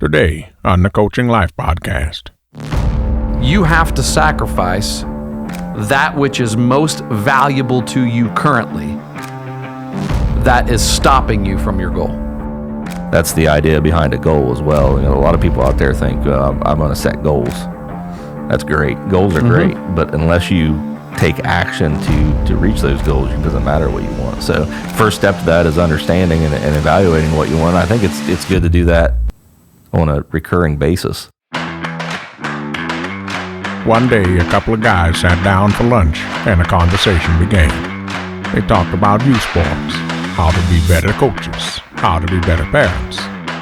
Today on the Coaching Life Podcast. You have to sacrifice that which is most valuable to you currently that is stopping you from your goal. That's the idea behind a goal as well. You know, a lot of people out there think, I'm going to set goals. That's great. Goals are great, but unless you take action to reach those goals, it doesn't matter what you want. So first step to that is understanding and evaluating what you want. I think it's good to do that on a recurring basis. One day, a couple of guys sat down for lunch and a conversation began. They talked about youth sports, how to be better coaches, how to be better parents,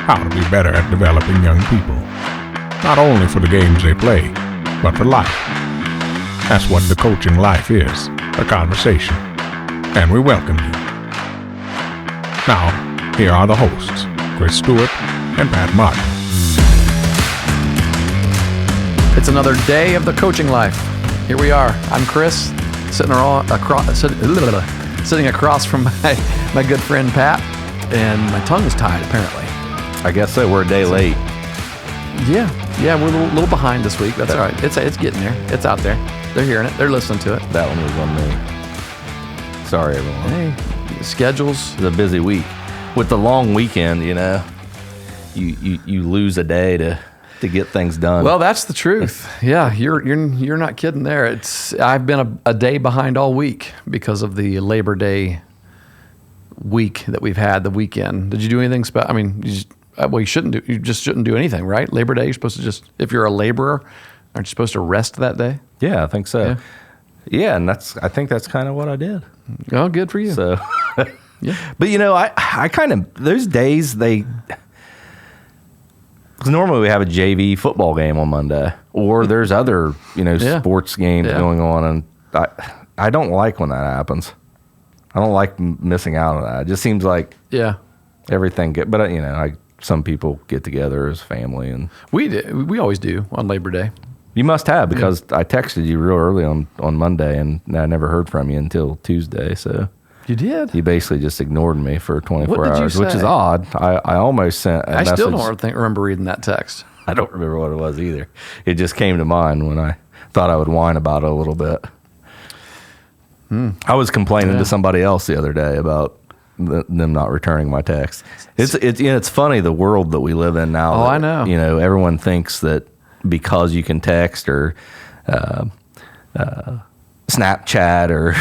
how to be better at developing young people. Not only for the games they play, but for life. That's what the Coaching Life is, a conversation. And we welcome you. Now, here are the hosts, Chris Stewart and Pat Martin. It's another day of the Coaching Life. Here we are. I'm Chris, sitting across from my good friend Pat, and my tongue is tied apparently. I guess so. We're a day late. Yeah, we're a little behind this week. That's all right. It's getting there. It's out there. They're hearing it. They're listening to it. That one was on me. Sorry, everyone. Hey, schedules. It's a busy week. With the long weekend, you know, you lose a day to get things done. Well, that's the truth. Yeah, you're not kidding there. I've been a day behind all week because of the Labor Day week that we've had, the weekend. Did you do anything special? I mean, you shouldn't do anything, right? Labor Day, you're supposed to just, if you're a laborer, aren't you supposed to rest that day? Yeah, I think so. Yeah, and I think that's kind of what I did. Oh, good for you. So, yeah. But you know, I kind of, those days because normally we have a JV football game on Monday, or there's other, sports games going on, and I don't like when that happens. I don't like missing out on that. It just seems like everything but some people get together as family, and we always do on Labor Day. You must have, because I texted you real early on Monday, and I never heard from you until Tuesday. So you did. You basically just ignored me for 24 hours, which is odd. I almost sent a message. I still don't remember reading that text. I don't remember what it was either. It just came to mind when I thought I would whine about it a little bit. I was complaining to somebody else the other day about them not returning my text. It's funny, the world that we live in now. Oh, I know. Everyone thinks that because you can text or Snapchat or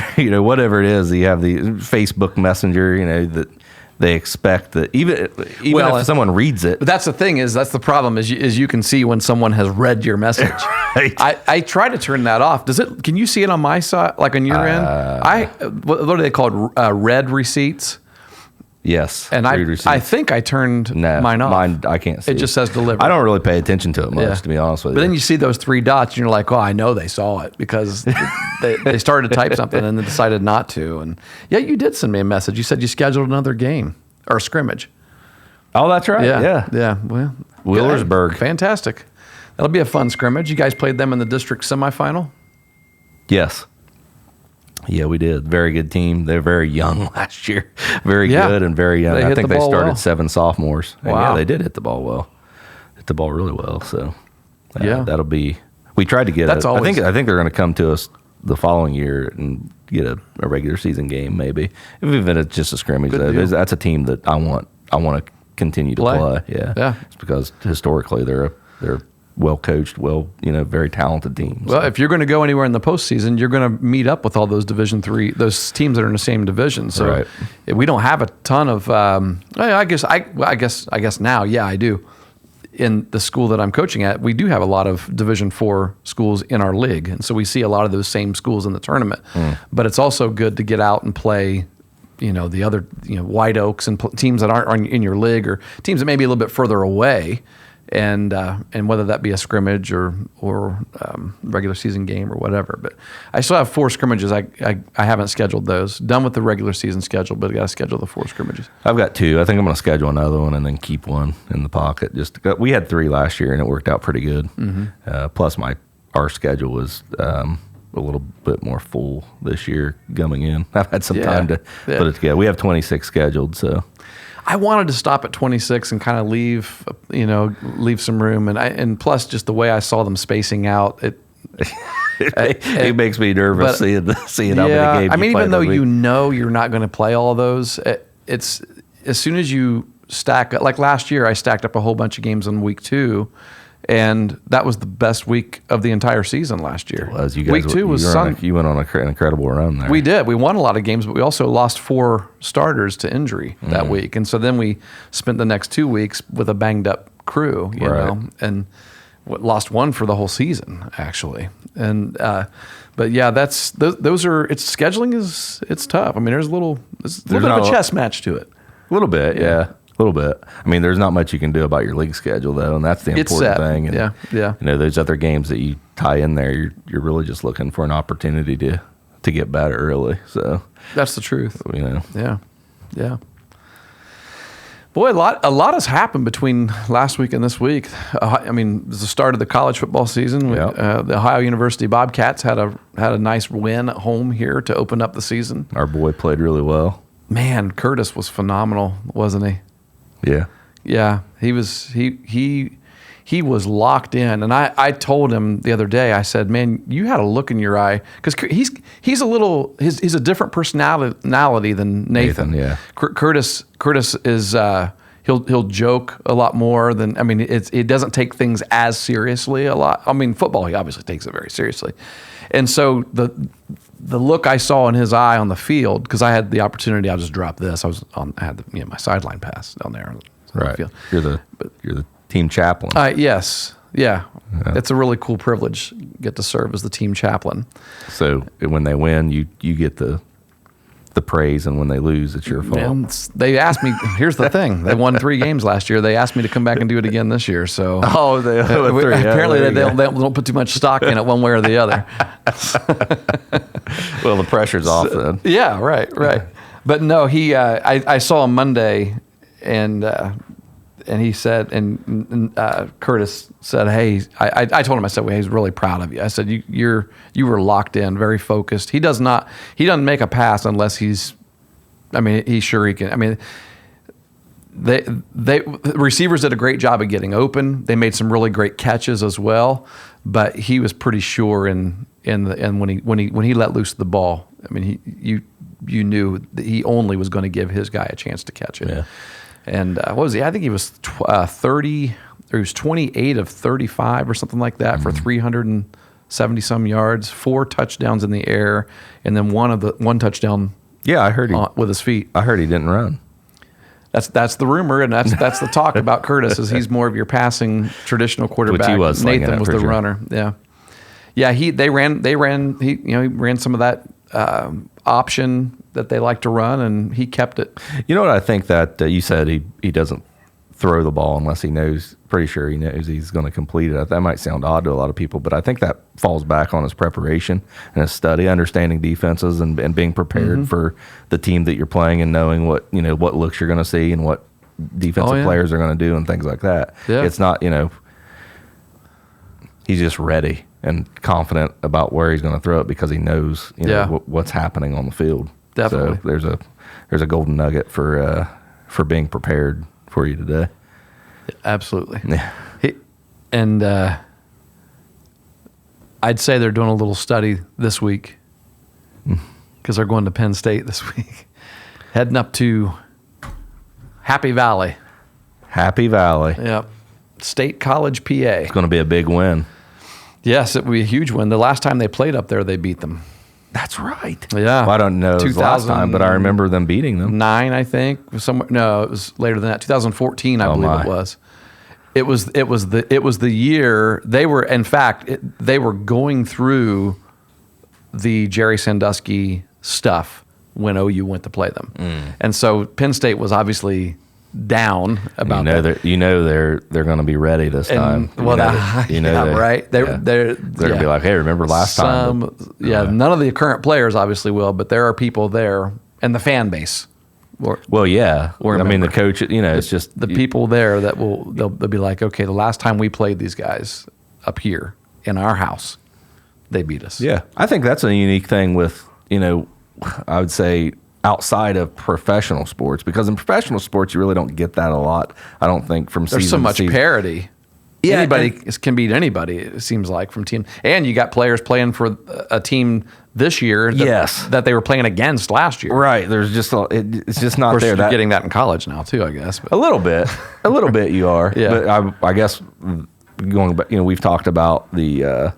whatever it is, you have the Facebook Messenger, that they expect that even if someone reads it. But that's the thing, that's the problem is you can see when someone has read your message. Right. I try to turn that off. Can you see it on my side, like on your end? What are they called? Read receipts. Yes. And I think I turned mine off. Mine, I can't see. It just says delivered. I don't really pay attention to it much, to be honest with you. But then you see those three dots, and you're like, I know they saw it, because they started to type something and then decided not to. And you did send me a message. You said you scheduled another game or a scrimmage. Oh, that's right. Yeah. Well, Wheelersburg. Fantastic. That'll be a fun scrimmage. You guys played them in the district semifinal? Yes. Yeah, we did. Very good team. They're very young last year. Very good and very young. I think they started 7 sophomores. Wow. Yeah, they did hit the ball well. Hit the ball really well. So that'll be. We tried to get. I think they're going to come to us the following year and get a regular season game, maybe, even if it's just a scrimmage. That's a team that I want to continue to play. Yeah. It's because historically they're well coached, very talented teams. Well, if you're going to go anywhere in the postseason, you're going to meet up with all those Division III, those teams that are in the same division. So we don't have a ton of. I guess now, I do. In the school that I'm coaching at, we do have a lot of Division IV schools in our league, and so we see a lot of those same schools in the tournament. But it's also good to get out and play. The other, White Oaks and teams that aren't in your league, or teams that may be a little bit further away. And whether that be a scrimmage or regular season game or whatever. But I still have 4 scrimmages. I haven't scheduled those. Done with the regular season schedule, but I got to schedule the 4 scrimmages. I've got 2. I think I'm going to schedule another one and then keep one in the pocket. We had 3 last year and it worked out pretty good. Plus our schedule was a little bit more full this year coming in. I've had some time to put it together. We have 26 scheduled, so. I wanted to stop at 26 and kind of leave some room, and plus just the way I saw them spacing out, it makes me nervous seeing how many games. I mean, even though you're not going to play all of those, it's as soon as you stack up. Like last year, I stacked up a whole bunch of games on week 2. And that was the best week of the entire season last year. It was. Week 2 was you went on an incredible run there. We did. We won a lot of games, but we also lost 4 starters to injury that week. And so then we spent the next 2 weeks with a banged up crew, you know, and lost 1 for the whole season actually. And but yeah, those are scheduling it's tough. I mean, there's a little bit of a chess match to it. A little bit, yeah. A little bit. I mean, there's not much you can do about your league schedule, though, and that's the important thing. And, yeah. You know, those other games that you tie in there, you're really just looking for an opportunity to get better, really. So that's the truth. You know. Yeah. Boy, a lot has happened between last week and this week. I mean, it was the start of the college football season. The Ohio University Bobcats had a nice win at home here to open up the season. Our boy played really well. Man, Curtis was phenomenal, wasn't he? Yeah, he was locked in, and I told him the other day. I said, "Man, you had a look in your eye," because he's a different personality than Nathan. Yeah, Curtis is he'll joke a lot more than it doesn't take things as seriously a lot. I mean, football he obviously takes it very seriously, and so the look I saw in his eye on the field, because I had the opportunity, I'll just drop this. I had my sideline pass down there. Right. The you're the team chaplain. Yes. Yeah. It's a really cool privilege. Get to serve as the team chaplain. So when they win, you get the praise, and when they lose, it's your fault. Well, they asked me. Here's the thing: they won 3 games last year. They asked me to come back and do it again this year. So apparently they don't put too much stock in it one way or the other. Well, the pressure's off then. Yeah, right. But no, I saw him Monday, and he said, and Curtis said, "Hey," I told him, I said, "Well, he's really proud of you." I said, "You were locked in, very focused." He doesn't make a pass unless he's sure he can. I mean, the receivers did a great job of getting open. They made some really great catches as well, but he was pretty sure when he let loose the ball. I mean, you knew that he only was going to give his guy a chance to catch it. Yeah. And what was he? I think he was 30, or he was 28 of 35 or something like that for 370 some yards, 4 touchdowns in the air, and then one touchdown. Yeah, I heard with his feet. I heard he didn't run. That's the rumor, and that's the talk about Curtis. Is he's more of your passing traditional quarterback. Which he was. Nathan was the runner. Yeah. He ran some of that option that they like to run, and he kept it. You know what I think that you said he doesn't throw the ball unless he knows, pretty sure he knows he's going to complete it. That might sound odd to a lot of people, but I think that falls back on his preparation and his study, understanding defenses and being prepared for the team that you're playing, and knowing what looks you're going to see and what defensive players are going to do and things like that. Yeah. It's not, he's just ready and confident about where he's going to throw it because he knows what's happening on the field. Definitely. So there's a golden nugget for being prepared for you today. Absolutely. Yeah. I'd say they're doing a little study this week because they're going to Penn State this week, heading up to Happy Valley. Happy Valley. Yep. State College, PA. It's going to be a big win. Yes, it would be a huge win. The last time they played up there, they beat them. That's right. Yeah. Well, I don't know the last time, but I remember them beating them. 9, I think. No, it was later than that. 2014, I believe it was. It was the year they were. In fact, they were going through the Jerry Sandusky stuff when OU went to play them, and so Penn State was obviously down about that. They're going to be ready this time. Well, right? They're going to be like, hey, remember last time? None of the current players obviously will, but there are people there, and the fan base. The coach. It's just the people there that they'll be like, okay, the last time we played these guys up here in our house, they beat us. Yeah, I think that's a unique thing with I would say outside of professional sports, because in professional sports you really don't get that a lot. I don't think from there's season so much to season. Parity. Yeah, anybody can beat anybody. It seems like from team, and you got players playing for a team this year. That they were playing against last year. Right. There's just it's just not of course, there. You're getting that in college now too, I guess. But. A little bit you are. Yeah. But I guess going back, we've talked about the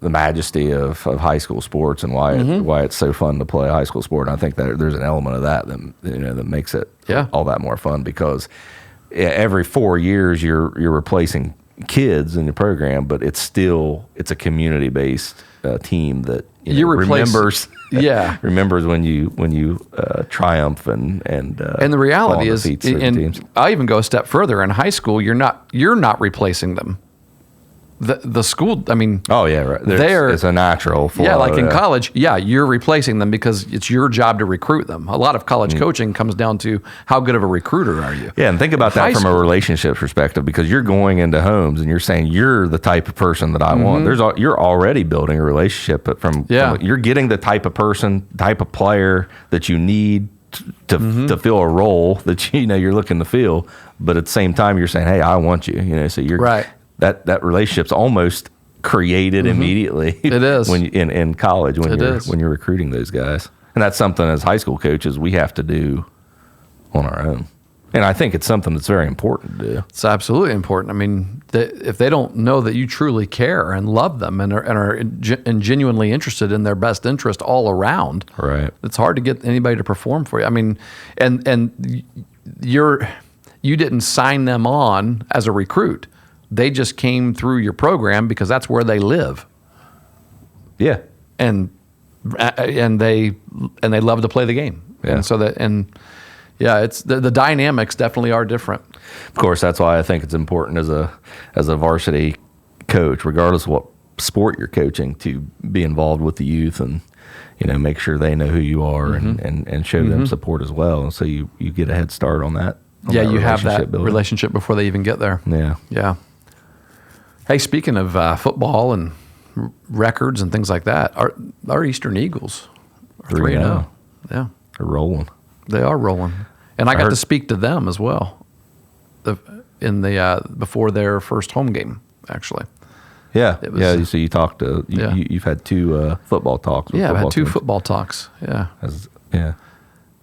majesty of high school sports and why it's so fun to play a high school sport. And I think that there's an element of that that makes it all that more fun, because every 4 years you're replacing kids in your program, but it's a community based team that remembers remembers when you triumph and the reality is, and I'll even go a step further. In high school, you're not replacing them. The school, I mean, right. It's a natural flow. Yeah, like in college, you're replacing them because it's your job to recruit them. A lot of college coaching comes down to how good of a recruiter are you. Yeah, and think about that from a relationship perspective, because you're going into homes and you're saying you're the type of person that I want. You're already building a relationship, but from you're getting the type of person, type of player that you need to fill a role that you're looking to fill. But at the same time, you're saying, hey, I want you. So you're right. That relationship's almost created immediately. It is when in college when you're recruiting those guys, and that's something as high school coaches we have to do on our own. And I think it's something that's very important to do. It's absolutely important. I mean, if they don't know that you truly care and love them and are genuinely interested in their best interest all around, right? It's hard to get anybody to perform for you. I mean, and you didn't sign them on as a recruit. They just came through your program because that's where they live. Yeah, and they love to play the game. Yeah. And it's the dynamics definitely are different. Of course, that's why I think it's important as a varsity coach, regardless of what sport you're coaching, to be involved with the youth and make sure they know who you are and show them support as well. And so you get a head start on that. You have that relationship before they even get there. Yeah. Hey, speaking of football and records and things like that, our Eastern Eagles are 3-0. Yeah, they're rolling. They are rolling, and I got to speak to them as well before their first home game, actually. Yeah, So you talked to you've had two football talks. I've had two football talks. Yeah.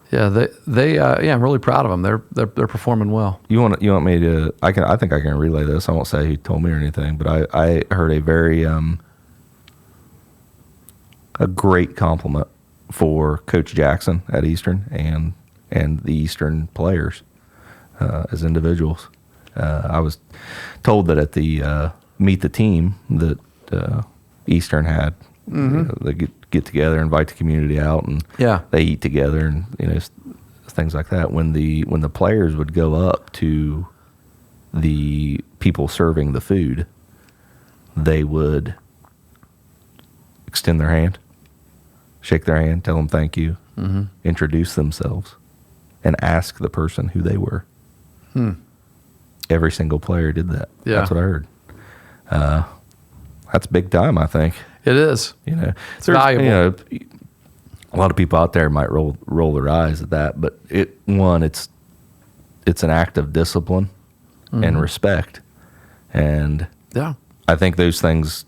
Yeah, I'm really proud of them. They're performing well. You want me to? I think I can relay this. I won't say who told me or anything, but I heard a very a great compliment for Coach Jackson at Eastern and the Eastern players as individuals. I was told that at the meet the team that Eastern had. They get together, invite the community out, and they eat together, and things like that. When the players would go up to the people serving the food, they would extend their hand, shake their hand, tell them thank you, introduce themselves, and ask the person who they were. Every single player did that. Yeah. That's what I heard. That's big time, I think. It is. It's valuable. A lot of people out there might roll their eyes at that, but it's an act of discipline and respect, and I think those things,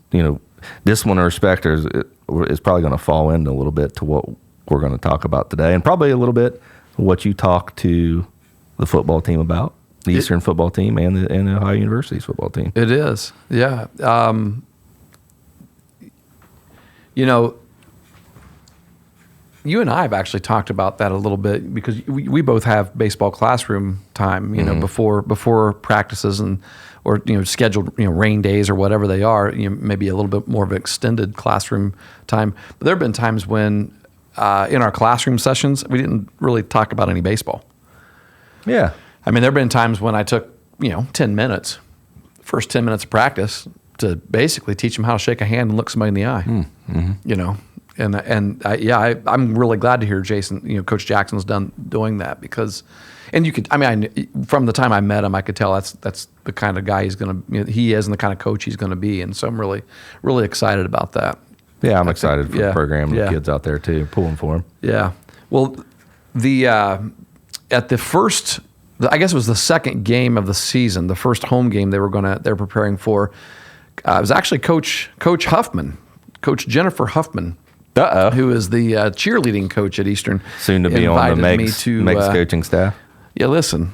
discipline and respect is probably going to fall into a little bit to what we're going to talk about today, and probably a little bit what you talk to the football team about, the Eastern football team and the Ohio University's football team. It is, yeah. You and I have actually talked about that a little bit because we both have baseball classroom time, before practices or scheduled rain days or whatever they are. Maybe a little bit more of an extended classroom time. But there have been times when in our classroom sessions we didn't really talk about any baseball. Yeah, I mean there have been times when I took 10 minutes, first 10 minutes of practice, to basically teach them how to shake a hand and look somebody in the eye. I'm really glad to hear Jason, Coach Jackson's doing that because, and from the time I met him, I could tell that's the kind of guy he is and the kind of coach he's going to be. And so I'm really, really excited about that. Yeah, I'm excited for the program and the kids out there too, pulling for him. Yeah. Well, at the first, I guess it was the second game of the season, the first home game they're preparing for. It was actually Coach Huffman, Coach Jennifer Huffman, who is the cheerleading coach at Eastern. Soon to be on the Megs coaching staff. Yeah, listen.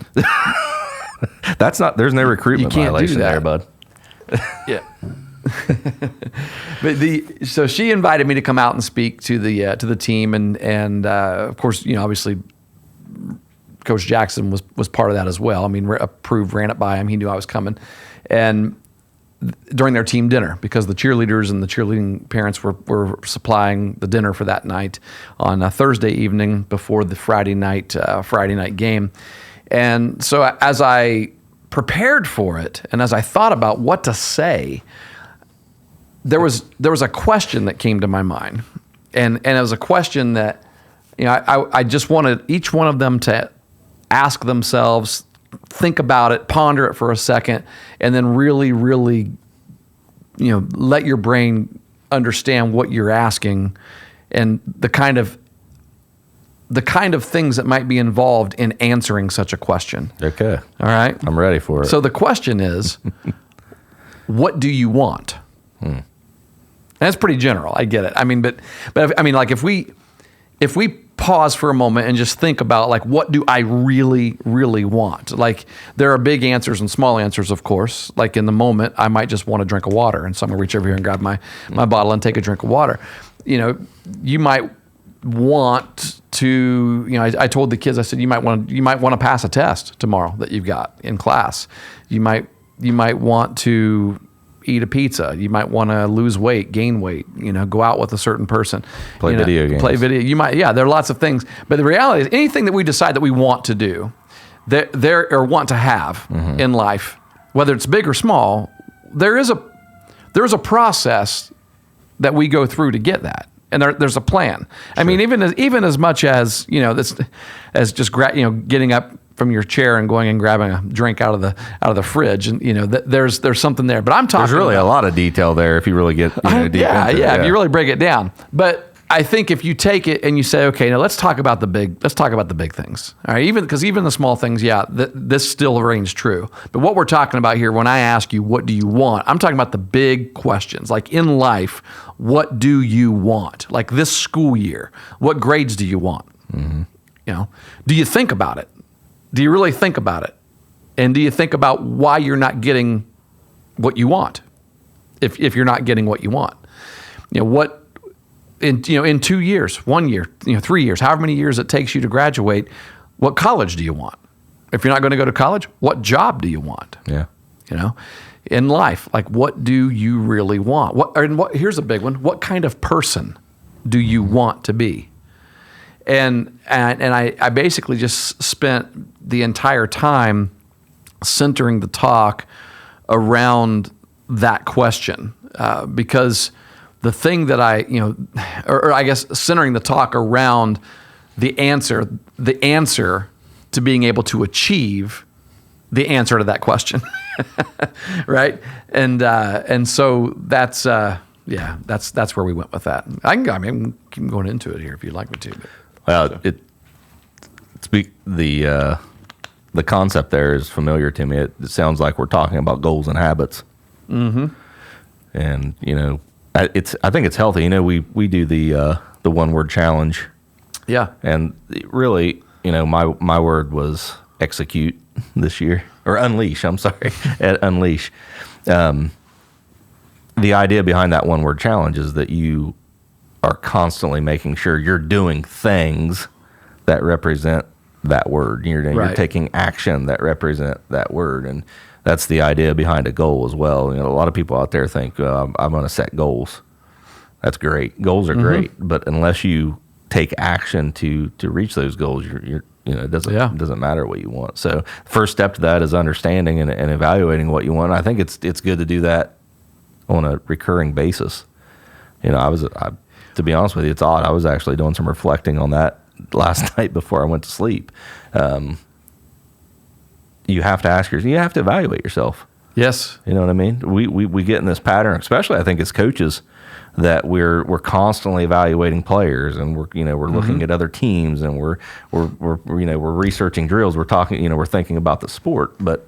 There's no recruitment violation there, bud. Yeah. But so she invited me to come out and speak to the team, and of course, obviously, Coach Jackson was part of that as well. I mean, ran it by him. He knew I was coming, and during their team dinner, because the cheerleaders and the cheerleading parents were supplying the dinner for that night on a Thursday evening before the Friday night game, and so as I prepared for it and as I thought about what to say, there was a question that came to my mind, and it was a question that I just wanted each one of them to ask themselves, think about it, ponder it for a second, and then really, really, let your brain understand what you're asking and the kind of things that might be involved in answering such a question. Okay. All right. I'm ready for it. So the question is, what do you want? And that's pretty general. I get it. I mean, but like if we pause for a moment and just think about like, what do I really, really want? Like there are big answers and small answers, of course. Like in the moment, I might just want a drink of water, and so I'm gonna reach over here and grab my bottle and take a drink of water. You might want to, I told the kids, I said, you might want to pass a test tomorrow that you've got in class. You might want to eat a pizza. You might want to lose weight, gain weight, go out with a certain person. Play video games. Play video. You might, there are lots of things. But the reality is anything that we decide that we want to do, or want to have in life, whether it's big or small, there is a process that we go through to get that. And there's a plan. I mean, even as much as as just getting up from your chair and going and grabbing a drink out of the fridge, and there's something there. But I'm talking. There's really a lot of detail there if you really get deep into it. Yeah, if you really break it down. But I think if you take it and you say, okay, now let's talk about the big things. All right, even the small things, this still reigns true. But what we're talking about here, when I ask you, what do you want? I'm talking about the big questions. Like in life, what do you want? Like this school year, what grades do you want? Do you think about it? Do you really think about it? And do you think about why you're not getting what you want? If you're not getting what you want, what in 2 years, 1 year, 3 years, however many years it takes you to graduate, what college do you want? If you're not going to go to college, what job do you want? Yeah. In life, like what do you really want? Here's a big one. What kind of person do you want to be? And I basically just spent the entire time centering the talk around that question, because the thing that or I guess centering the talk around the answer to being able to achieve the answer to that question, right? And so that's where we went with that. I can keep going into it here if you'd like me to. But. Well, the concept there is familiar to me. It sounds like we're talking about goals and habits. Mm-hmm. And I think it's healthy. We do the 1 word challenge. Yeah. And really, my word was execute this year, or unleash. I'm sorry, unleash. The idea behind that 1 word challenge is that you are constantly making sure you're doing things that represent that word. You're taking action that represent that word, and that's the idea behind a goal as well. A lot of people out there think I'm going to set goals. That's great. Goals are great, but unless you take action to reach those goals, it doesn't matter what you want. So first step to that is understanding and evaluating what you want. I think it's good to do that on a recurring basis. To be honest with you, it's odd. I was actually doing some reflecting on that last night before I went to sleep. You have to evaluate yourself. Yes. You know what I mean? We get in this pattern, especially I think as coaches, that we're constantly evaluating players, and we're looking at other teams, and we're researching drills. We're talking, we're thinking about the sport. But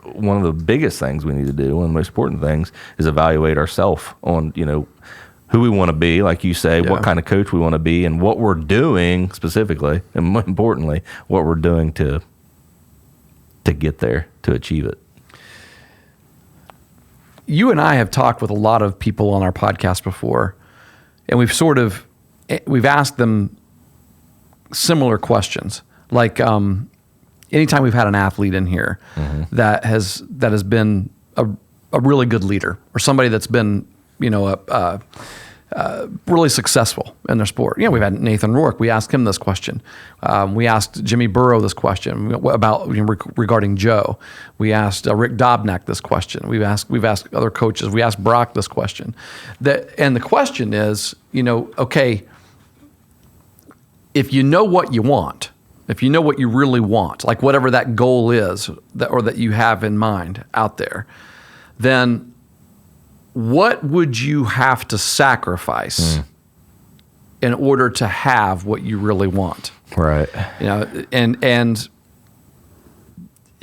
one of the biggest things we need to do, one of the most important things, is evaluate ourselves on who we want to be, like you say, what kind of coach we want to be, and what we're doing specifically, and more importantly, what we're doing to get there, to achieve it. You and I have talked with a lot of people on our podcast before, and we've asked them similar questions. Like anytime we've had an athlete in here that has been a really good leader, or somebody that's been really successful in their sport. We've had Nathan Rourke. We asked him this question. We asked Jimmy Burrow this question about regarding Joe. We asked Rick Dobnak this question. We've asked other coaches. We asked Brock this question. And the question is, okay, if you know what you want, if you know what you really want, like whatever that goal is that you have in mind out there, then what would you have to sacrifice in order to have what you really want? Right. And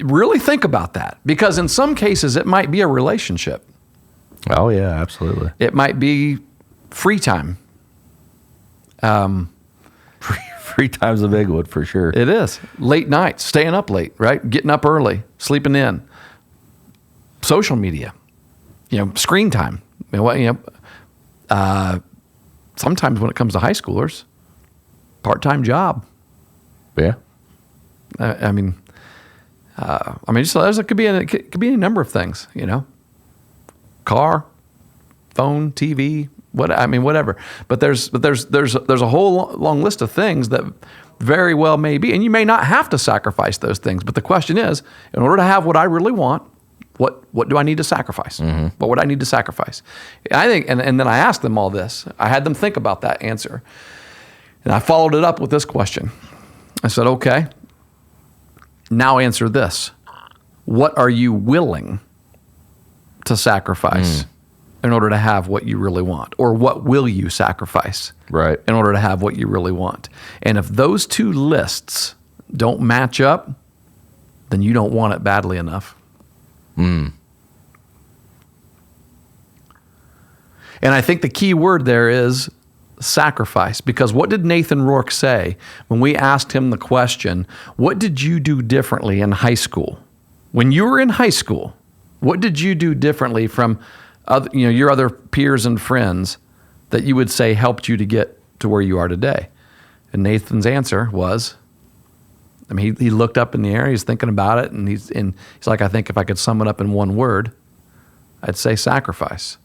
really think about that, because in some cases it might be a relationship. Oh yeah, absolutely. It might be free time. Free time's a big one for sure. It is. Late nights, staying up late, right? Getting up early, sleeping in. Social media. Screen time. Sometimes when it comes to high schoolers, part-time job. Yeah. It could be any number of things. Car, phone, TV, whatever. But there's a whole long list of things that very well may be, and you may not have to sacrifice those things. But the question is, in order to have what I really want, what do I need to sacrifice? What would I need to sacrifice? And I think, and then I asked them all this. I had them think about that answer. And I followed it up with this question. I said, okay, now answer this. What are you willing to sacrifice in order to have what you really want? Or what will you sacrifice in order to have what you really want? And if those two lists don't match up, then you don't want it badly enough. And I think the key word there is sacrifice, because what did Nathan Rourke say when we asked him the question, what did you do differently in high school? When you were in high school, what did you do differently from your other peers and friends that you would say helped you to get to where you are today? And Nathan's answer was, he looked up in the air, he's thinking about it, and he's like, I think if I could sum it up in one word, I'd say sacrifice.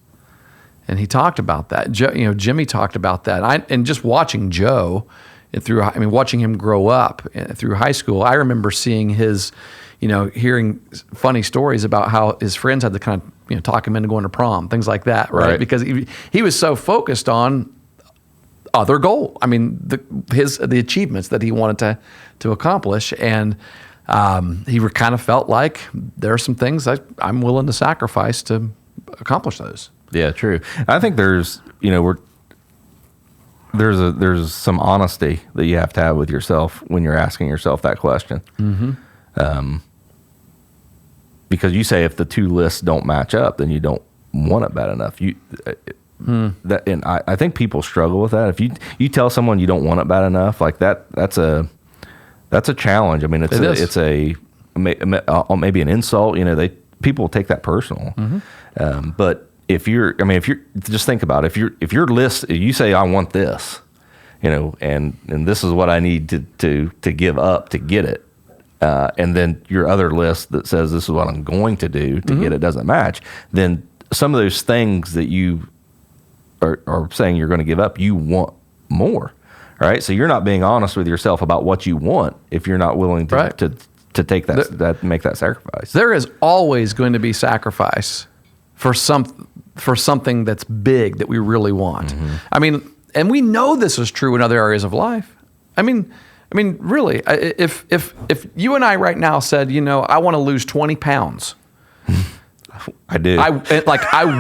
And he talked about that. Jimmy talked about that. And just watching Joe watching him grow up through high school, I remember seeing his, hearing funny stories about how his friends had to kind of, talk him into going to prom, things like that, right? Because he was so focused on other goal. The achievements that he wanted to accomplish, and he kind of felt like there are some things I'm willing to sacrifice to accomplish those. Yeah, true. I think there's some honesty that you have to have with yourself when you're asking yourself that question. Because you say if the two lists don't match up, then you don't want it bad enough. And I think people struggle with that. If you tell someone you don't want it bad enough, like that's a challenge. It's maybe an insult. People take that personal. But if you're just think about it. If your list, you say I want this, and this is what I need to give up to get it. And then your other list that says this is what I'm going to do to get it doesn't match, then some of those things that you are saying you're going to give up, you want more, right? So you're not being honest with yourself about what you want if you're not willing to take that make that sacrifice. There is always going to be sacrifice for something that's big that we really want. And we know this is true in other areas of life. Really, if you and I right now said, I want to lose 20 pounds, I do. I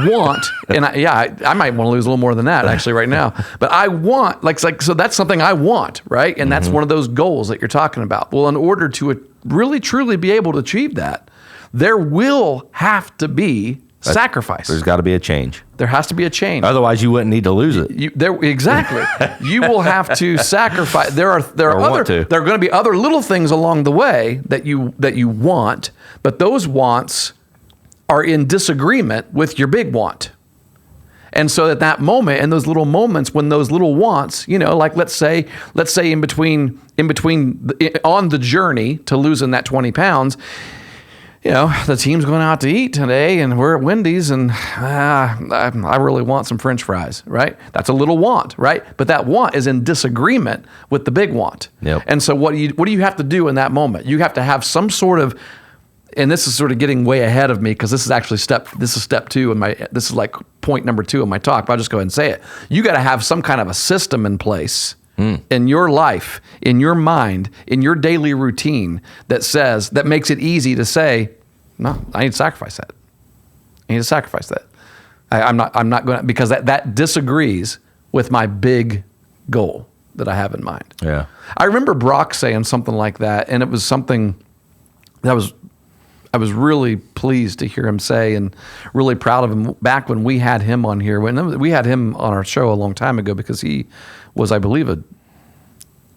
want, and I might want to lose a little more than that actually right now. But I want, so that's something I want, right? And that's one of those goals that you're talking about. Well, in order to really truly be able to achieve that, there will have to be sacrifice. There's got to be a change. There has to be a change. Otherwise, you wouldn't need to lose it. Exactly. You will have to sacrifice. There are going to be other little things along the way that you want, but those wants are in disagreement with your big want. And so at that moment, and those little moments when those little wants, like let's say in between on the journey to losing that 20 pounds, the team's going out to eat today and we're at Wendy's and I really want some French fries, right? That's a little want, right? But that want is in disagreement with the big want. Yep. And so what do you have to do in that moment? You have to have some sort of, and this is sort of getting way ahead of me because this is actually step 2 this is like point number 2 in my talk, but I'll just go ahead and say it. You got to have some kind of a system in place in your life, in your mind, in your daily routine that makes it easy to say, no, I need to sacrifice that. I need to sacrifice that. I'm not going to, because that disagrees with my big goal that I have in mind. Yeah. I remember Brock saying something like that, and it was something that I was really pleased to hear him say and really proud of him back when we had him on here. When we had him on our show a long time ago because he was, I believe, a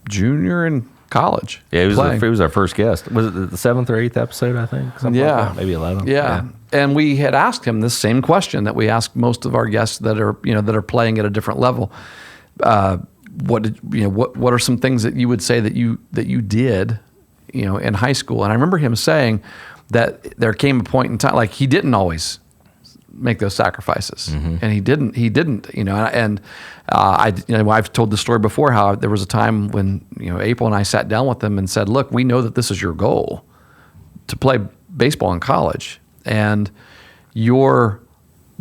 junior in college. Yeah, he was our first guest. Was it the 7th or 8th episode, I think? Something like that. Maybe 11th. Yeah. And we had asked him this same question that we ask most of our guests that are playing at a different level. What are some things that you would say that you did, in high school? And I remember him saying that there came a point in time, like he didn't always make those sacrifices, and he didn't, and I've told the story before how there was a time when April and I sat down with them and said, look, we know that this is your goal to play baseball in college, and your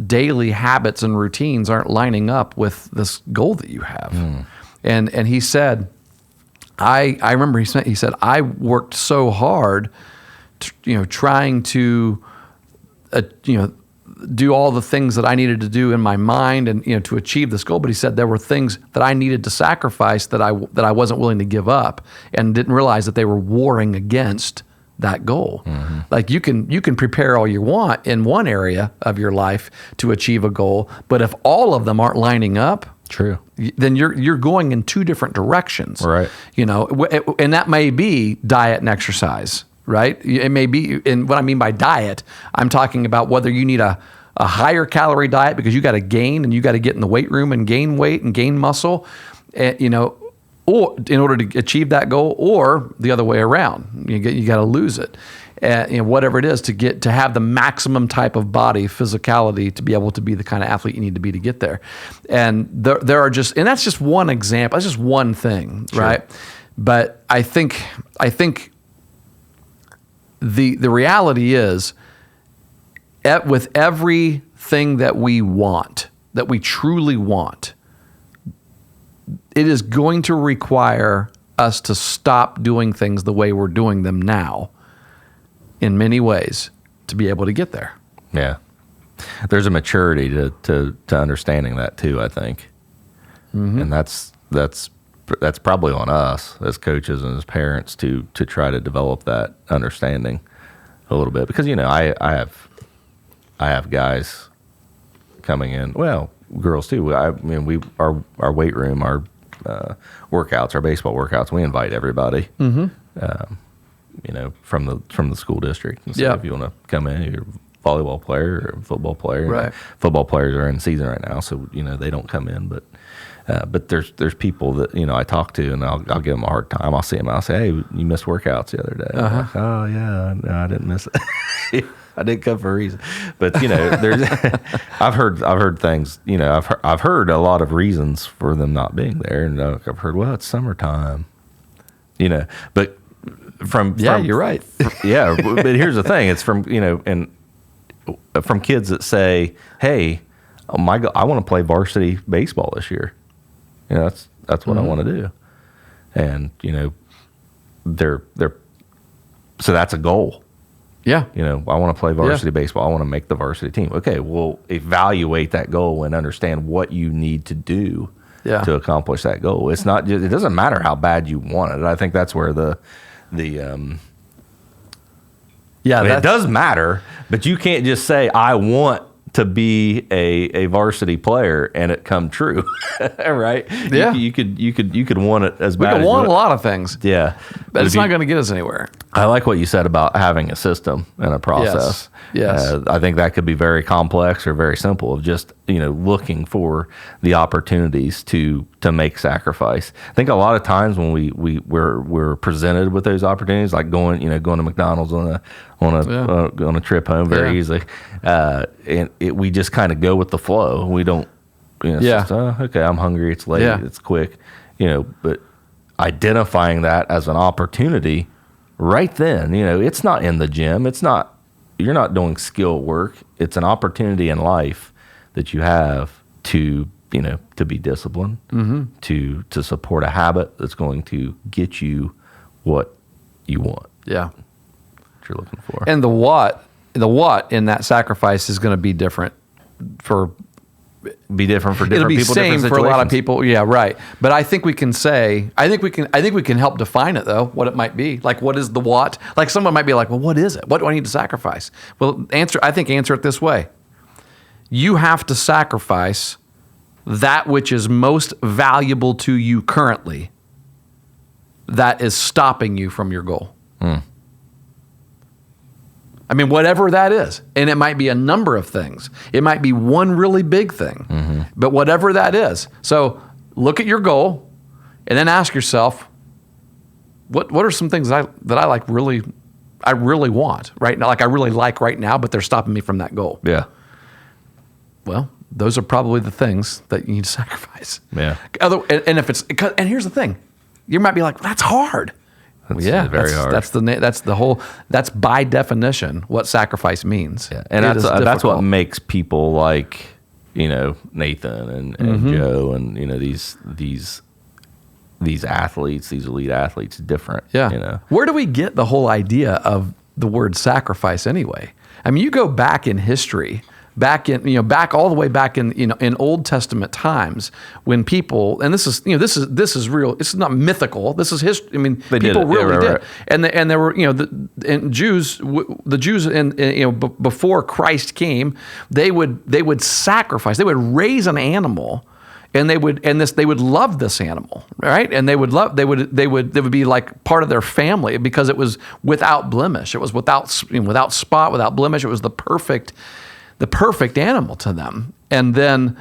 daily habits and routines aren't lining up with this goal that you have. And he said, I remember he said, I worked so hard trying to do all the things that I needed to do in my mind and to achieve this goal. But he said there were things that I needed to sacrifice that I wasn't willing to give up, and didn't realize that they were warring against that goal. Like you can prepare all you want in one area of your life to achieve a goal, but if all of them aren't lining up, true, then you're going in two different directions. Right. And that may be diet and exercise. Right? It may be, and what I mean by diet, I'm talking about whether you need a higher calorie diet because you got to gain and you got to get in the weight room and gain weight and gain muscle, or in order to achieve that goal, or the other way around. You got to lose it, whatever it is to have the maximum type of body physicality to be able to be the kind of athlete you need to be to get there. And there are just, and that's just one example. That's just one thing, sure. Right? But I think. The reality is, with everything that we want, that we truly want, it is going to require us to stop doing things the way we're doing them now, in many ways, to be able to get there. Yeah. There's a maturity to understanding that too, I think. And that's probably on us as coaches and as parents to try to develop that understanding a little bit, because I have guys coming in, well, girls too. I mean, our weight room, our workouts, our baseball workouts, we invite everybody, from the school district. And so if you want to come in, you're a volleyball player or a football player. Right. Football players are in season right now, so they don't come in, but there's people that I talk to, and I'll give them a hard time. I'll see them. I'll say, "Hey, you missed workouts the other day." Like, oh yeah, no, I didn't miss it. I didn't come for a reason. But there's I've heard things. I've heard a lot of reasons for them not being there, and I've heard, well, it's summertime. But from you're right. Yeah, but here's the thing: it's from and from kids that say, "Hey, I want to play varsity baseball this year." That's what I want to do, and they're so that's a goal. Yeah. I want to play varsity baseball. I want to make the varsity team. Okay, well, evaluate that goal and understand what you need to do to accomplish that goal. It's not just, it doesn't matter how bad you want it. I think that's where it does matter, but you can't just say, I want to be a varsity player and it come true. Right? Yeah. You could want it as bad. We could want a lot of things. Yeah. But it's not going to get us anywhere. I like what you said about having a system and a process. Yes. I think that could be very complex or very simple of just, looking for the opportunities to make sacrifice. I think a lot of times when we're presented with those opportunities, like going to McDonald's on a trip home very easily, and we just kind of go with the flow. We don't, just, okay, I'm hungry. It's late. It's quick, but identifying that as an opportunity right then, it's not in the gym. You're not doing skill work. It's an opportunity in life that you have to be disciplined, to support a habit that's going to get you what you want. Yeah. What you're looking for. And the what in that sacrifice is going to be different for different people. It'll be same for a lot of people. Yeah, right. But I think we can help define it though, what it might be. Like, what is the what? Like, someone might be like, well, what is it? What do I need to sacrifice? Well, answer it this way. You have to sacrifice that which is most valuable to you currently that is stopping you from your goal. I mean, whatever that is. And it might be a number of things. It might be one really big thing. But whatever that is. So look at your goal and then ask yourself, what are some things that I really want right now? Like I really like right now, but they're stopping me from that goal. Yeah. Well, those are probably the things that you need to sacrifice. Yeah. And here's the thing. You might be like, that's hard. Very hard. That's by definition what sacrifice means. Yeah. And that's what makes people like, Nathan and Joe and, these athletes, these elite athletes different. Yeah. Where do we get the whole idea of the word sacrifice anyway? I mean, you go back in history, back all the way back in Old Testament times when people, and this is real. It's not mythical. This is history. I mean, people really did. Right. And there were the Jews before Christ came, they would sacrifice. They would raise an animal. And they would love this animal, right? And they would be like part of their family because it was without blemish. It was without spot, without blemish. It was the perfect animal to them. And then,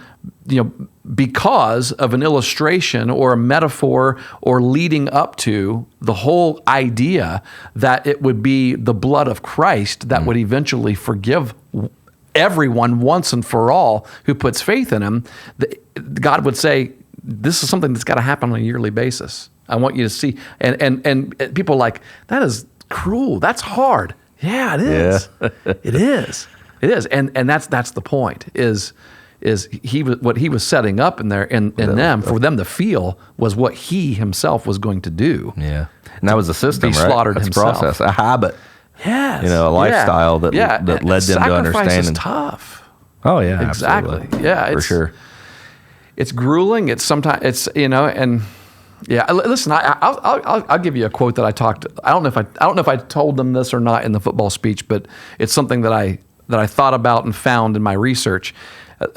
because of an illustration or a metaphor or leading up to the whole idea that it would be the blood of Christ that would eventually forgive everyone once and for all who puts faith in him, God would say, this is something that's got to happen on a yearly basis. I want you to see. And people are like, that is cruel. That's hard. Yeah, it is. Yeah. It is. It is. And that's the point is what he was setting up in there in them for them to feel was what he himself was going to do. Yeah. And that was a system, be right? slaughtered that's himself. A process, a habit. Yes. A lifestyle that led them to understand. Sacrifice is tough. Oh yeah, exactly. Absolutely. Yeah, for sure. It's grueling. It's sometimes and yeah. Listen, I'll give you a quote that I talked. I don't know if I told them this or not in the football speech, but it's something that I thought about and found in my research.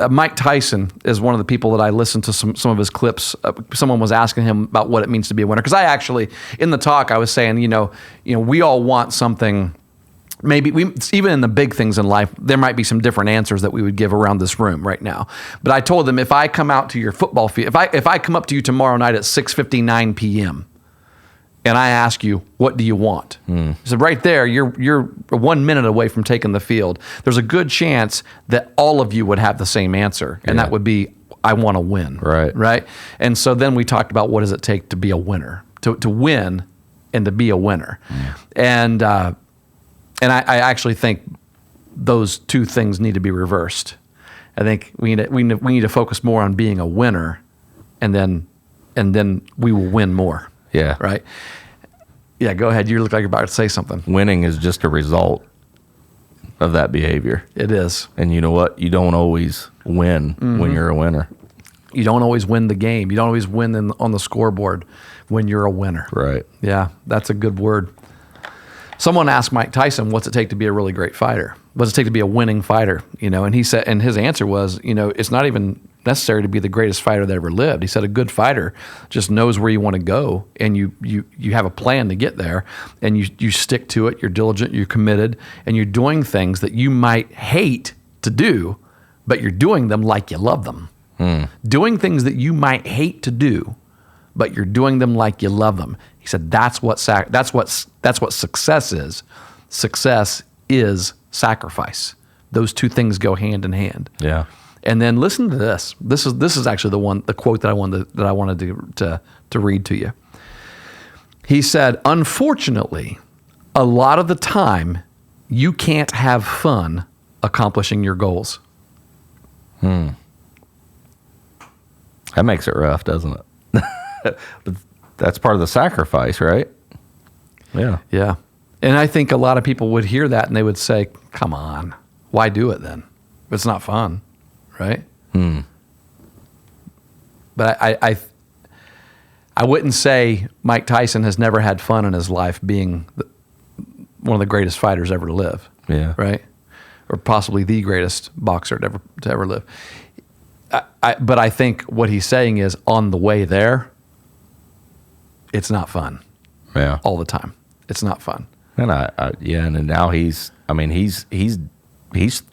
Mike Tyson is one of the people that I listened to some of his clips. Someone was asking him about what it means to be a winner. Because I actually, in the talk, I was saying, we all want something. Maybe even in the big things in life, there might be some different answers that we would give around this room right now. But I told them, if I come out to your football field, if I come up to you tomorrow night at 6:59 p.m. and I ask you, what do you want? So right there, you're 1 minute away from taking the field. There's a good chance that all of you would have the same answer, and that would be, I want to win. Right. And so then we talked about what does it take to be a winner, to win and to be a winner. And I actually think those two things need to be reversed. I think we need to focus more on being a winner, and then we will win more. Yeah. Right. Yeah. Go ahead. You look like you're about to say something. Winning is just a result of that behavior. It is. And you know what? You don't always win when you're a winner. You don't always win the game. You don't always win on the scoreboard when you're a winner. Right. Yeah, that's a good word. Someone asked Mike Tyson, what's it take to be a really great fighter? What's it take to be a winning fighter? And he said, and his answer was, it's not even necessary to be the greatest fighter that ever lived. He said a good fighter just knows where you want to go, and you have a plan to get there, and you stick to it. You're diligent, you're committed, and you're doing things that you might hate to do, but you're doing them like you love them. Doing things that you might hate to do, but you're doing them like you love them. He said that's what success is. Success is sacrifice. Those two things go hand in hand. Yeah. And then listen to this. This is actually the quote that I wanted to read to you. He said, "Unfortunately, a lot of the time, you can't have fun accomplishing your goals." That makes it rough, doesn't it? But that's part of the sacrifice, right? Yeah. Yeah. And I think a lot of people would hear that and they would say, come on, why do it then? It's not fun, right? But I wouldn't say Mike Tyson has never had fun in his life being one of the greatest fighters ever to live. Yeah. Right? Or possibly the greatest boxer to ever live. But I think what he's saying is on the way there, it's not fun. Yeah. All the time. It's not fun. And and now he's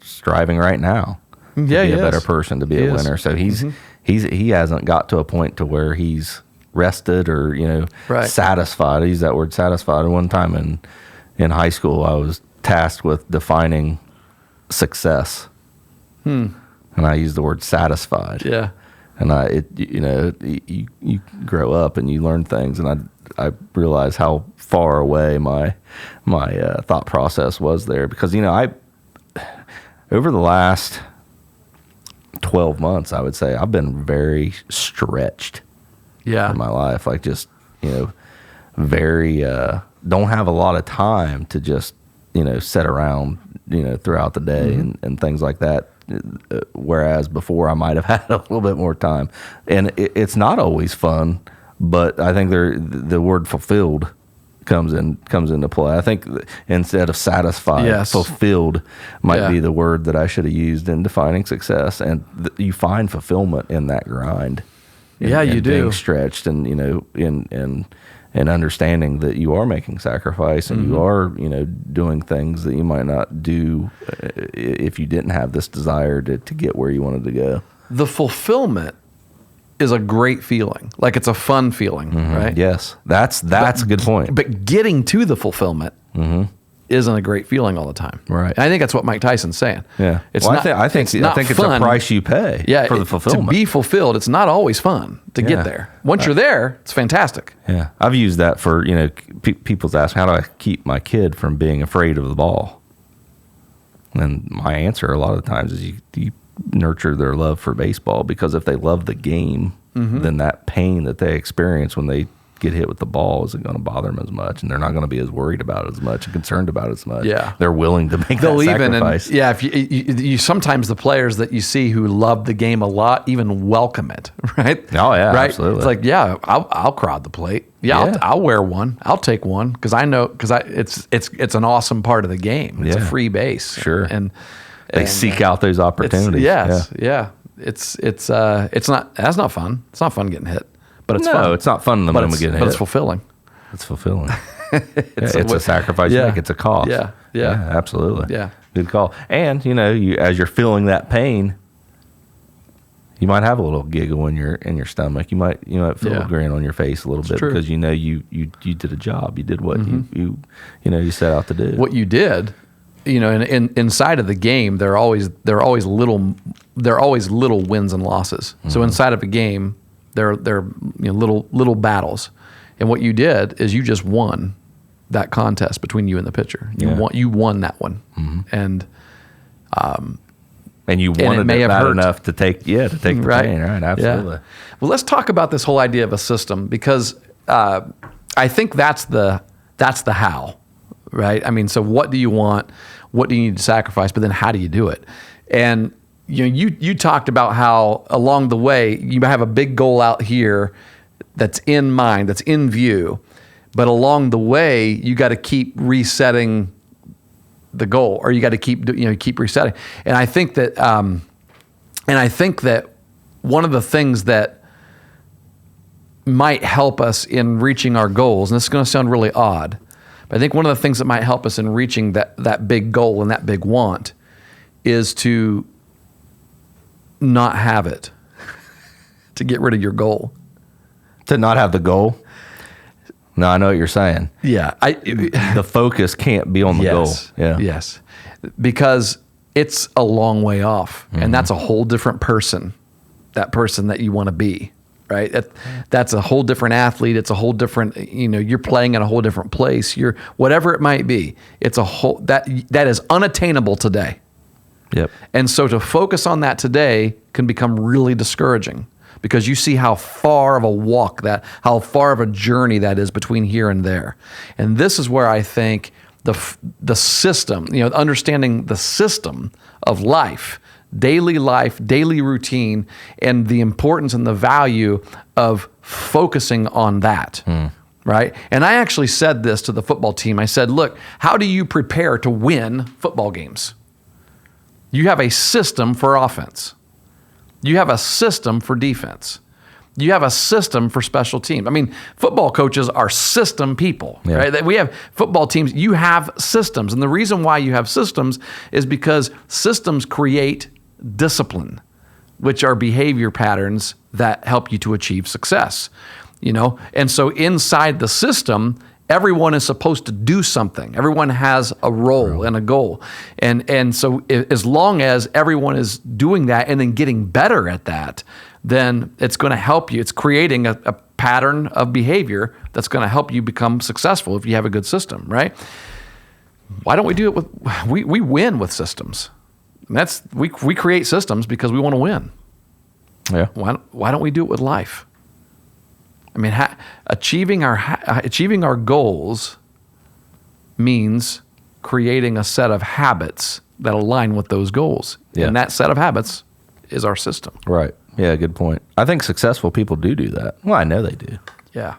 striving right now to be a better person, to be a winner. So he hasn't got to a point to where he's rested or, satisfied. I use that word satisfied. One time in high school, I was tasked with defining success. And I use the word satisfied. Yeah. And you grow up and you learn things, and I realized how far away my thought process was there, because over the last 12 months, I would say I've been very stretched. Yeah. In my life, like just very don't have a lot of time to just sit around throughout the day and things like that. Whereas before I might have had a little bit more time, and it's not always fun, but I think the word fulfilled comes into play. I think instead of satisfied, fulfilled might be the word that I should have used in defining success. And you find fulfillment in that grind. You do. Being stretched and, and understanding that you are making sacrifice and you are, doing things that you might not do if you didn't have this desire to get where you wanted to go. The fulfillment is a great feeling. Like it's a fun feeling, right? Yes. That's a good point. But getting to the fulfillment isn't a great feeling all the time. Right. And I think that's what Mike Tyson's saying. Yeah. It's I think it's a price you pay for the fulfillment. To be fulfilled, it's not always fun to get there. Once you're there, it's fantastic. Yeah. I've used that for, people's ask, how do I keep my kid from being afraid of the ball? And my answer a lot of the times is you nurture their love for baseball, because if they love the game, then that pain that they experience when they get hit with the ball isn't going to bother them as much, and they're not going to be as worried about it as much and concerned about it as much. Yeah. They're willing to make that sacrifice. If you sometimes the players that you see who love the game a lot even welcome it, right? Oh yeah, right? Absolutely. It's like, I'll crowd the plate. I'll wear one. I'll take one because it's an awesome part of the game. It's a free base. Sure. And they seek out those opportunities. It's not. That's not fun. It's not fun getting hit. But it's fun. No, it's not fun in the moment getting hit. But it's fulfilling. It's fulfilling. It's a sacrifice you make. It's a cost. Yeah, absolutely. Yeah. Good call. And, as you're feeling that pain, you might have a little giggle in your stomach. You might feel a grin on your face a little bit because you did a job. You did what you set out to do. What you did, inside of the game, there are always little wins and losses. So inside of a game, there are little battles, and what you did is you just won that contest between you and the pitcher. You won that one, and you wanted it bad enough to take the pain, right? Absolutely. Yeah. Well, let's talk about this whole idea of a system, because I think that's the how. right? I mean, so what do you want? What do you need to sacrifice? But then how do you do it? And you talked about how along the way you have a big goal out here that's in mind, that's in view, but along the way you got to keep resetting the goal, or you got to keep resetting. And I think that one of the things that might help us in reaching our goals, and this is going to sound really odd, but I think one of the things that might help us in reaching that big goal and that big want is to not have it, to get rid of your goal. To not have the goal? No, I know what you're saying. Yeah. The focus can't be on the goal. Yeah. Yes. Because it's a long way off, and that's a whole different person, that person that you want to be, right? That's a whole different athlete. It's a whole different, you're playing in a whole different place. You're whatever it might be. It's a whole, that is unattainable today. Yep. And so to focus on that today can become really discouraging, because you see how far of a walk how far of a journey that is between here and there. And this is where I think the system, understanding the system of life, daily routine, and the importance and the value of focusing on that. Right? And I actually said this to the football team. I said, look, how do you prepare to win football games? You have a system for offense. You have a system for defense. You have a system for special teams. I mean, football coaches are system people, right? We have football teams. You have systems. And the reason why you have systems is because systems create discipline, which are behavior patterns that help you to achieve success, And so inside the system, everyone is supposed to do something. Everyone has a role and a goal. And so as long as everyone is doing that and then getting better at that, then it's going to help you. It's creating a pattern of behavior that's going to help you become successful if you have a good system, right? Why don't we do it we win with systems. And we create systems because we want to win. Yeah. Why don't we do it with life? I mean, achieving our goals means creating a set of habits that align with those goals. Yeah. And that set of habits is our system. Right. Yeah, good point. I think successful people do that. Well, I know they do. Yeah.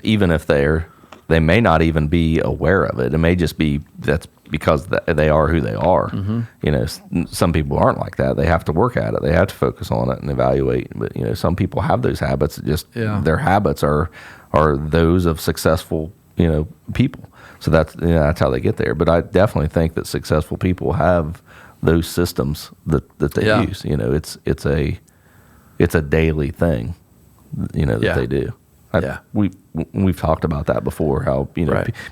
Even if they may not even be aware of it. It may just be that's because they are who they are. Mm-hmm. Some people aren't like that. They have to work at it. They have to focus on it and evaluate. But some people have those habits. Their habits are those of successful people. So that's how they get there. But I definitely think that successful people have those systems that they use. It's a daily thing. That they do. We've talked about that before. How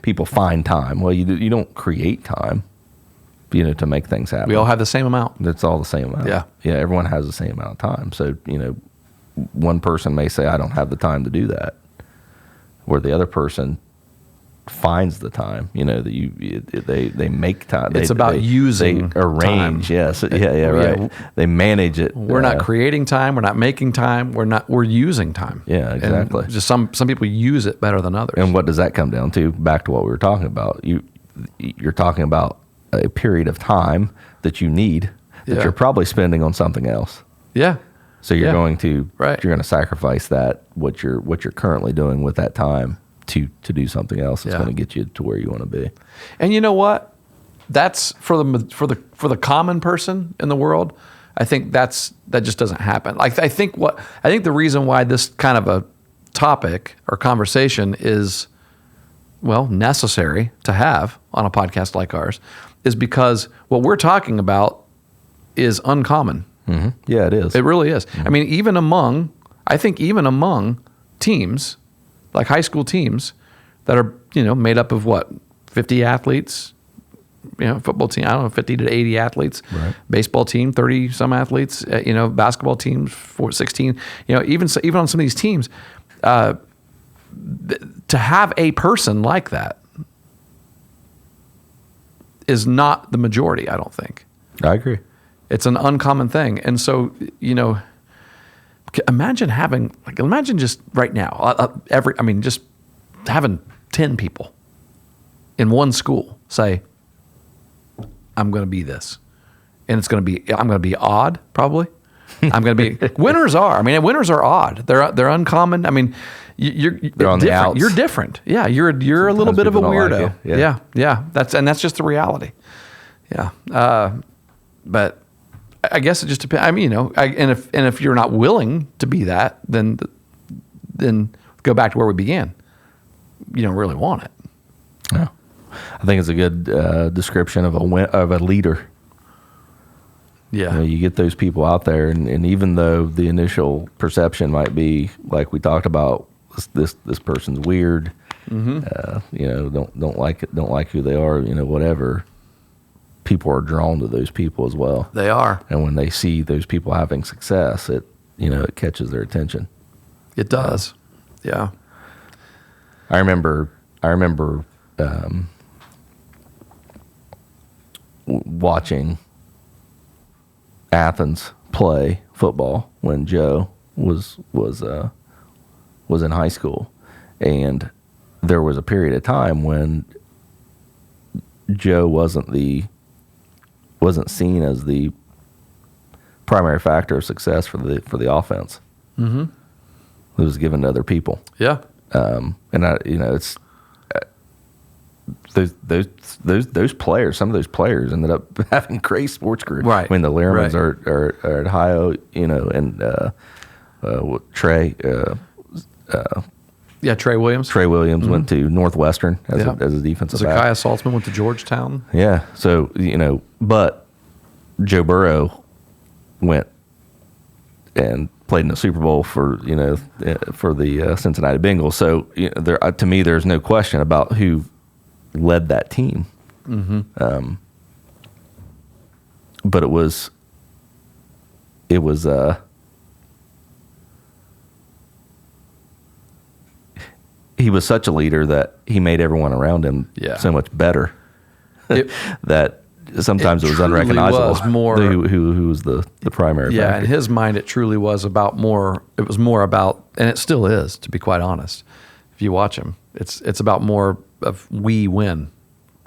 people find time. Well, you don't create time, to make things happen. We all have the same amount. It's all the same amount. Yeah. Everyone has the same amount of time. So one person may say, "I don't have the time to do that," where the other person finds the time. They make time. It's about using. They arrange. Time. Yes. Yeah. Right. Yeah. They manage it. We're not creating time. We're not making time. We're using time. Yeah. Exactly. And just some people use it better than others. And what does that come down to? Back to what we were talking about. You're talking about a period of time that you need that you're probably spending on something else. Yeah. So you're going to you're going to sacrifice that what you're currently doing with that time to do something else that's going to get you to where you want to be. And you know what? That's for the common person in the world. I think that just doesn't happen. I think the reason why this kind of a topic or conversation is necessary to have on a podcast like ours is because what we're talking about is uncommon. Mm-hmm. Yeah, it is. It really is. Mm-hmm. I mean, even among teams, like high school teams that are, made up of 50 athletes, football team, 50 to 80 athletes, right. Baseball team, 30 some athletes, basketball teams, 16, even on some of these teams, to have a person like that is not the majority, I don't think. I agree. It's an uncommon thing. And so, imagine just right now, just having 10 people in one school say, I'm going to be this. And I'm going to be odd, probably. I'm going to be, winners are odd. They're uncommon. I mean, they're on the outs. You're different. Yeah. You're a little bit of a weirdo. Like yeah. That's just the reality. Yeah. But I guess it just depends. I mean, and if you're not willing to be that, then go back to where we began. You don't really want it. No. I think it's a good description of a leader. Yeah. You get those people out there, and even though the initial perception might be like we talked about, this person's weird, don't like who they are, whatever. People are drawn to those people as well. They are. And when they see those people having success, it catches their attention. It does. Yeah. I remember watching Athens play football when Joe was in high school, and there was a period of time when Joe wasn't seen as the primary factor of success for the offense. Mm-hmm. It was given to other people. Yeah. It's those players. Some of those players ended up having great sports careers. Right. I mean, the Lehrmans are at Ohio, and Trey. Trey Williams. Trey Williams went to Northwestern as a defensive back. Zakiah Saltzman went to Georgetown. Yeah. So but Joe Burrow went and played in the Super Bowl for the Cincinnati Bengals. So to me, there's no question about who led that team. Mm-hmm. But it was he was such a leader that he made everyone around him so much better that sometimes it was unrecognizable who was the primary factor. Yeah, in his mind, it truly was about more. It was more about, and it still is, to be quite honest. If you watch him, it's about more of we win.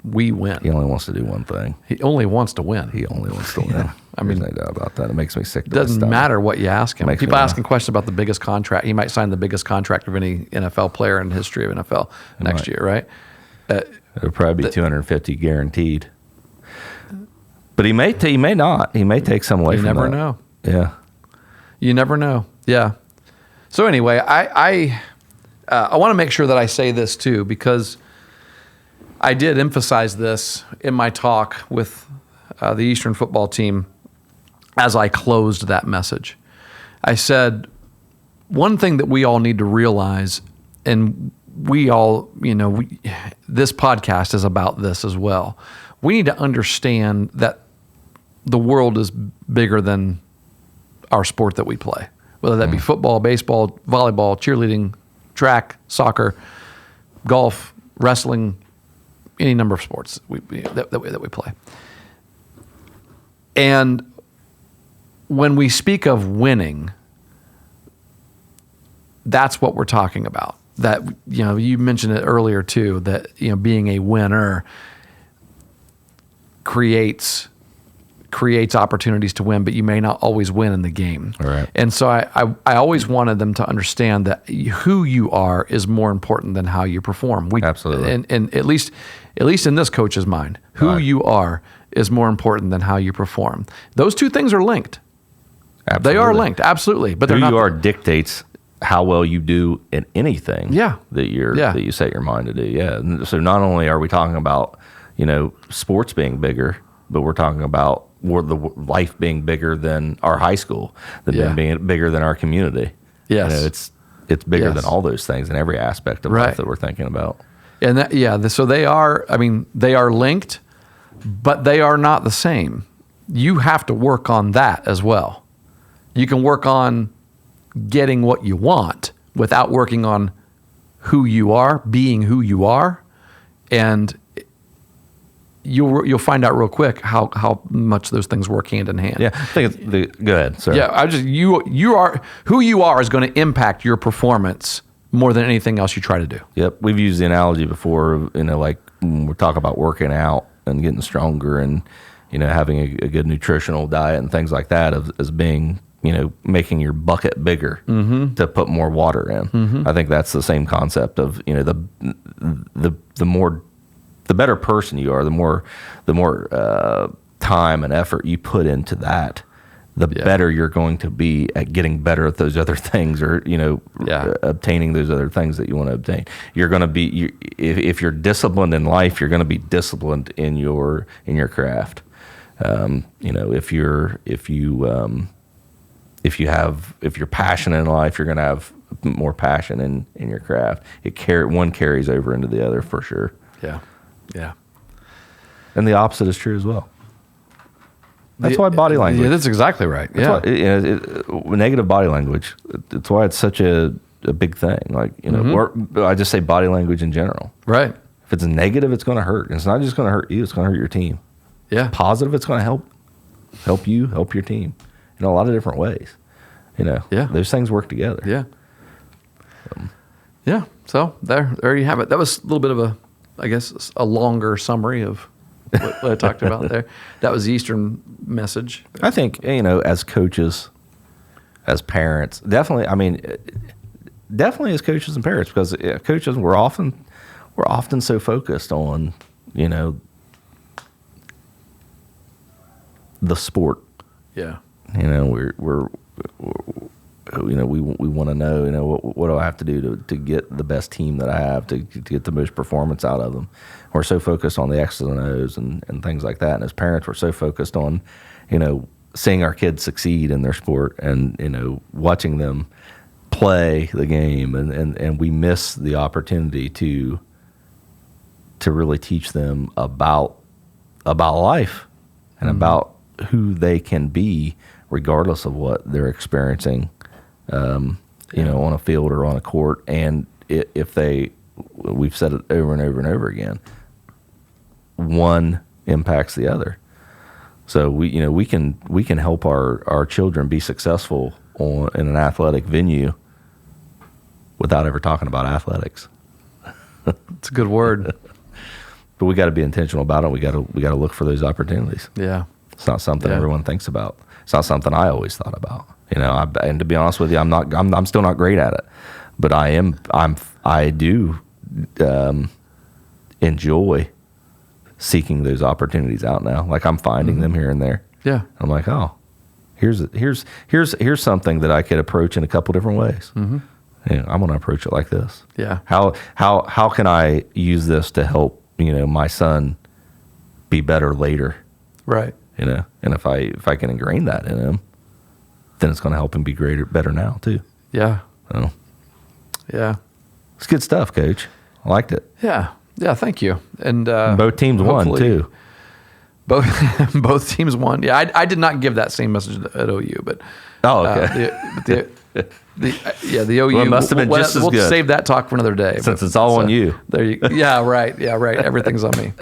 We win. He only wants to do one thing. He only wants to win. He only wants to win. I mean, there's no doubt about that. It makes me sick. It doesn't matter what you ask him. People asking questions about the biggest contract. He might sign the biggest contract of any NFL player in the history of NFL next year, right? It'll probably be 250 guaranteed. But he may not. He may take some away from that. You never know. Yeah. You never know. Yeah. So anyway, I want to make sure that I say this too, because I did emphasize this in my talk with the Eastern football team as I closed that message. I said, one thing that we all need to realize, and we all, this podcast is about this as well. We need to understand that the world is bigger than our sport that we play, whether that be football, baseball, volleyball, cheerleading, track, soccer, golf, wrestling, any number of sports that we play. And when we speak of winning, that's what we're talking about. That, you mentioned it earlier too, that, being a winner creates opportunities to win, but you may not always win in the game. All right. And so I always wanted them to understand that who you are is more important than how you perform. Absolutely. And at least in this coach's mind, who you are is more important than how you perform. Those two things are linked. Absolutely. They are linked, absolutely. But who you are dictates how well you do in anything that you set your mind to do. Yeah. So not only are we talking about, sports being bigger, but we're talking about the life being bigger than our high school, than being bigger than our community. Yes. It's bigger than all those things in every aspect of life that we're thinking about. And so they are linked, but they are not the same. You have to work on that as well. You can work on getting what you want without working on who you are, being who you are, and you'll find out real quick how much those things work hand in hand. Yeah, I think go ahead. Sorry. Yeah, you are who you are is going to impact your performance more than anything else you try to do. Yep, we've used the analogy before, like when we talk about working out and getting stronger and, having a good nutritional diet and things like that as being, making your bucket bigger to put more water in. I think that's the same concept of, the better person you are, the more time and effort you put into that, the better you're going to be at getting better at those other things, or obtaining those other things that you want to obtain. You're going to be, if you're disciplined in life, you're going to be disciplined in your craft. If you're passionate in life, you're going to have more passion in your craft. One carries over into the other for sure. Yeah. And the opposite is true as well. That's why body language. Yeah, that's exactly right. Negative body language. It's why it's such a big thing. Like, or I just say body language in general. Right. If it's negative, it's going to hurt. And it's not just going to hurt you, it's going to hurt your team. Yeah. Positive, it's going to help you, help your team in a lot of different ways. Those things work together. Yeah. So there you have it. That was a little bit of a longer summary of what I talked about there. That was the Eastern message. I think, as coaches, as parents, definitely as coaches and parents, because coaches, we're often so focused on, the sport. Yeah. We want to know, what do I have to do to get the best team that I have, to get the most performance out of them. We're so focused on the X's and O's and things like that. And as parents, we're so focused on, seeing our kids succeed in their sport and, watching them play the game. And we miss the opportunity to really teach them about life and about who they can be regardless of what they're experiencing, on a field or on a court. And we've said it over and over and over again, one impacts the other. So we can help our children be successful in an athletic venue without ever talking about athletics. It's a good word. But we got to be intentional about it. We got to look for those opportunities. Yeah. It's not something everyone thinks about. It's not something I always thought about. And to be honest with you, I'm still not great at it. But I do enjoy seeking those opportunities out now. Like, I'm finding them here and there. Yeah. I'm like, oh, here's something that I could approach in a couple different ways. I'm going to approach it like this. Yeah. How can I use this to help, my son be better later? Right. And if I can ingrain that in him, then it's going to help him be better now too. Yeah. So, yeah. It's good stuff, Coach. I liked it. Yeah. Yeah. Thank you. And both teams won too. Both teams won. Yeah. I did not give that same message at OU, but okay. The OU well, it must have been just as good. We'll save that talk for another day. Since it's all on you. There you. Yeah. Right. Yeah. Right. Everything's on me.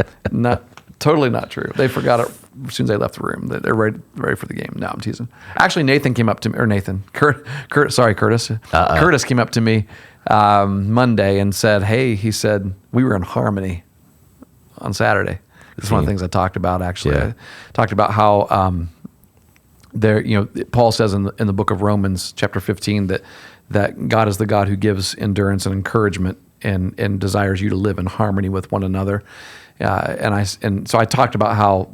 Totally not true. They forgot it as soon as they left the room. They're ready for the game. No, I'm teasing. Actually, Nathan came up to me, or Curtis. Curtis came up to me Monday and said, "Hey," he said, "we were in harmony on Saturday." It's one of the things I talked about. Actually, I talked about how Paul says in the book of Romans, chapter 15, that God is the God who gives endurance and encouragement and desires you to live in harmony with one another. And so I talked about how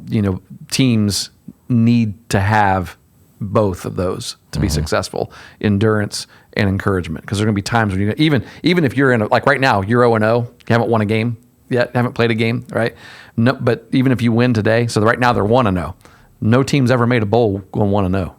teams need to have both of those to be successful: endurance and encouragement. Because there's going to be times when even if you're like right now, you're 0-0, you haven't won a game yet, haven't played a game, right? No, but even if you win today, so right now they're 1-0. No team's ever made a bowl going 1-0.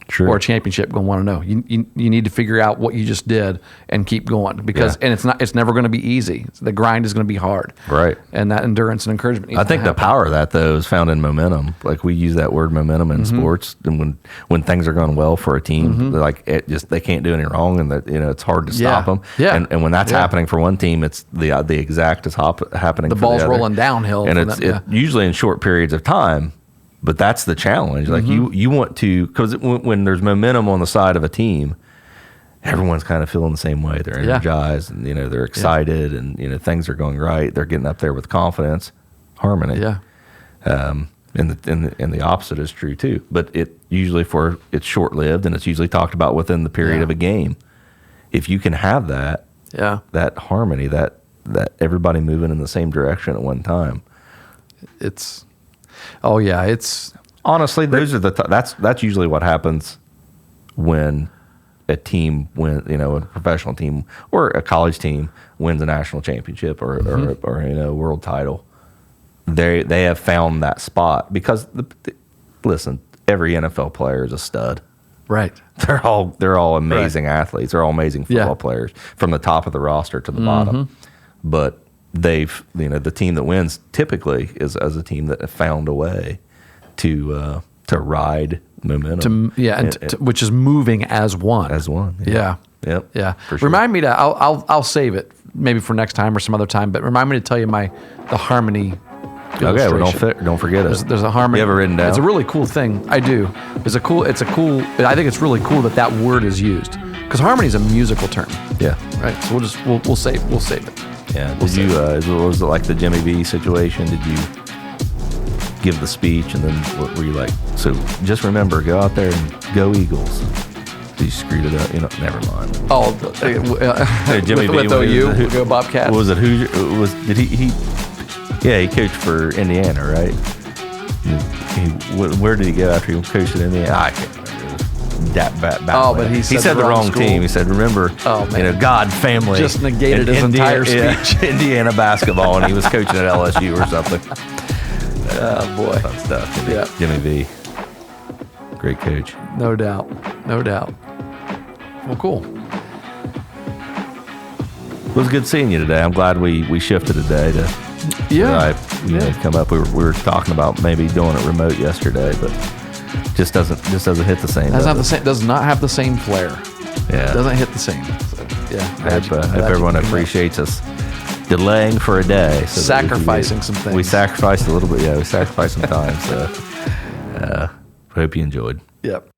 True. Or a championship going 1-0. You need to figure out what you just did and keep going, because and it's never going to be easy. The grind is going to be hard. Right. And that endurance and encouragement needs I think to the power of that though is found in momentum. Like, we use that word momentum in sports, and when things are going well for a team, they can't do any wrong, and that it's hard to stop them. Yeah. And when that's happening for one team, it's the exact is happening. The for ball's the other. rolling downhill, and it's usually in short periods of time. But that's the challenge. Like, you want to, because when there's momentum on the side of a team, everyone's kind of feeling the same way. They're energized and, they're excited and, things are going right. They're getting up there with confidence, harmony. Yeah. And the opposite is true too. But it usually it's short lived and it's usually talked about within the period of a game. If you can have that harmony, that everybody moving in the same direction at one time, it's honestly those are that's usually what happens when a team a professional team or a college team wins a national championship or a world title. They have found that spot because listen, every NFL player is a stud. Right. They're all amazing athletes. They're all amazing football players from the top of the roster to the bottom. But they've the team that wins typically is as a team that have found a way to ride momentum. Which is moving as one. As one. Yeah. Yep. Yeah. For sure. Remind me to I'll save it maybe for next time or some other time, but remind me to tell you the harmony. Okay, well, don't forget it. There's a harmony. You have it written down? It's a really cool thing. I do. I think it's really cool that word is used because harmony is a musical term. Yeah. Right. So we'll save it. Yeah. Was it like the Jimmy V situation? Did you give the speech and then what were you like? So just remember, go out there and go Eagles. You screwed it up. Never mind. Oh, Jimmy with OU, go Bobcats. Was it Hoosier? Did he? Yeah, he coached for Indiana, right? Where did he go after he coached at Indiana? I can't remember. But he said the wrong team. He said, remember, God, family. Just negated his entire speech. Indiana basketball, and he was coaching at LSU or something. Oh, boy. Fun stuff. Jimmy V. Great coach. No doubt. Well, cool. It was good seeing you today. I'm glad we shifted today to come up. We were talking about maybe doing it remote yesterday, but just doesn't hit the same. Does not have the same flair. Yeah, doesn't hit the same. So, I hope everyone appreciates us delaying for a day, sacrificing some things. We sacrificed a little bit. Yeah, we sacrificed some time. So, I hope you enjoyed. Yep.